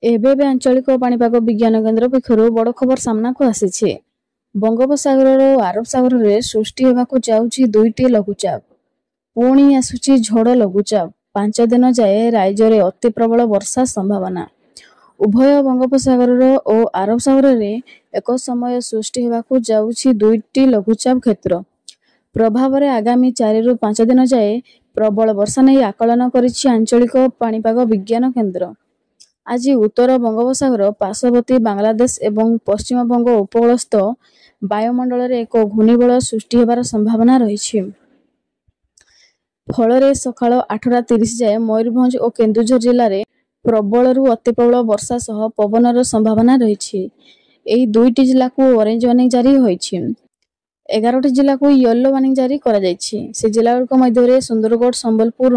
ଏବେ ଆଞ୍ଚଳିକ ପାଣିପାଗ ବିଜ୍ଞାନ କେନ୍ଦ୍ର ପକ୍ଷରୁ ବଡ଼ ଖବର ସାମ୍ନାକୁ ଆସିଛି। ବଙ୍ଗୋପସାଗର ଓ ଆରବ ସାଗରରେ ସୃଷ୍ଟି ହେବାକୁ ଯାଉଛି ଦୁଇଟି ଲଘୁଚାପ। ପୁଣି ଆସୁଛି ଝଡ଼ ଲଘୁଚାପ। 5 ଦିନ ଯାଏ ରାଜ୍ୟରେ ଅତି ପ୍ରବଳ ବର୍ଷା ସମ୍ଭାବନା। ଉଭୟ ବଙ୍ଗୋପସାଗର ଓ ଆରବ ସାଗରରେ ଏକ ସମୟ ସୃଷ୍ଟି ହେବାକୁ ଯାଉଛି ଦୁଇଟି ଲଘୁଚାପ କ୍ଷେତ୍ର ପ୍ରଭାବରେ ଆଗାମୀ 4 ରୁ 5 ଦିନ ଯାଏ ପ୍ରବଳ ବର୍ଷା ନେଇ ଆକଳନ କରିଛି ଆଞ୍ଚଳିକ ପାଣିପାଗ ବିଜ୍ଞାନ କେନ୍ଦ୍ର। ଆଜି ଉତ୍ତର ବଙ୍ଗୋପସାଗର, ପାର୍ଶ୍ୱବର୍ତ୍ତୀ ବାଂଲାଦେଶ ଏବଂ ପଶ୍ଚିମବଙ୍ଗ ଉପକୂଳସ୍ଥ ବାୟୁମଣ୍ଡଳରେ ଏକ ଘୂର୍ଣ୍ଣିବଳୟ ସୃଷ୍ଟି ହେବାର ସମ୍ଭାବନା ରହିଛି। ଫଳରେ ସକାଳ 8:30 ଯାଏ ମୟୂରଭଞ୍ଜ ଓ କେନ୍ଦୁଝର ଜିଲ୍ଲାରେ ପ୍ରବଳରୁ ଅତି ପ୍ରବଳ ବର୍ଷା ସହ ପବନର ସମ୍ଭାବନା ରହିଛି। ଏହି ଦୁଇଟି ଜିଲ୍ଲାକୁ ଅରେଞ୍ଜ ୱାର୍ଣ୍ଣିଂ ଜାରି ହୋଇଛି। 11ଟି ଜିଲ୍ଲାକୁ ୟେଲୋ ୱାର୍ଣ୍ଣିଂ ଜାରି କରାଯାଇଛି। ସେ ଜିଲ୍ଲାଗୁଡ଼ିକ ମଧ୍ୟରେ ସୁନ୍ଦରଗଡ଼, ସମ୍ବଲପୁର,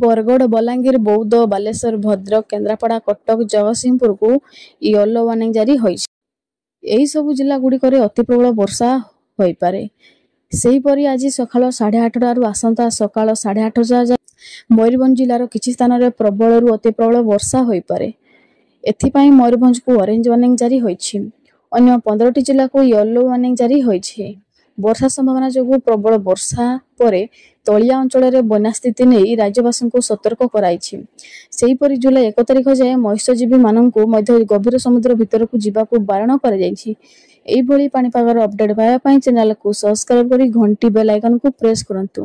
ବରଗଡ଼, ବଲାଙ୍ଗୀର, ବୌଦ୍ଧ, ବାଲେଶ୍ୱର, ଭଦ୍ରକ, କେନ୍ଦ୍ରାପଡ଼ା, କଟକ, ଜଗତସିଂହପୁରକୁ ୟେଲୋ ୱାର୍ଣ୍ଣିଂ ଜାରି ହୋଇଛି। ଏହି ସବୁ ଜିଲ୍ଲାଗୁଡ଼ିକରେ ଅତି ପ୍ରବଳ ବର୍ଷା ହୋଇପାରେ। ସେହିପରି ଆଜି ସକାଳ 8:30ରୁ ଆସନ୍ତା ସକାଳ 8:30 ଯାଏ ମୟୂରଭଞ୍ଜ ଜିଲ୍ଲାର କିଛି ସ୍ଥାନରେ ପ୍ରବଳରୁ ଅତି ପ୍ରବଳ ବର୍ଷା ହୋଇପାରେ। ଏଥିପାଇଁ ମୟୂରଭଞ୍ଜକୁ ଅରେଞ୍ଜ ୱାର୍ଣ୍ଣିଂ ଜାରି ହୋଇଛି। ଅନ୍ୟ 15ଟି ଜିଲ୍ଲାକୁ ୟେଲୋ ୱାର୍ଣ୍ଣିଂ ଜାରି ହୋଇଛି। ବର୍ଷା ସମ୍ଭାବନା ଯୋଗୁଁ ପ୍ରବଳ ବର୍ଷା ପରେ ତଳିଆ ଅଞ୍ଚଳରେ ବନ୍ୟା ସ୍ଥିତି ନେଇ ରାଜ୍ୟବାସୀଙ୍କୁ ସତର୍କ କରାଇଛି। ସେହିପରି ଜୁଲାଇ 1 ତାରିଖ ଯାଏ ମତ୍ସ୍ୟଜୀବୀମାନଙ୍କୁ ମଧ୍ୟ ଗଭୀର ସମୁଦ୍ର ଭିତରକୁ ଯିବାକୁ ବାରଣ କରାଯାଇଛି। ଏହିଭଳି ପାଣିପାଗର ଅପଡେଟ୍ ପାଇବା ପାଇଁ ଚ୍ୟାନେଲକୁ ସବସ୍କ୍ରାଇବ୍ କରି ଘଣ୍ଟି ବେଲ୍ ଆଇକନକୁ ପ୍ରେସ୍ କରନ୍ତୁ।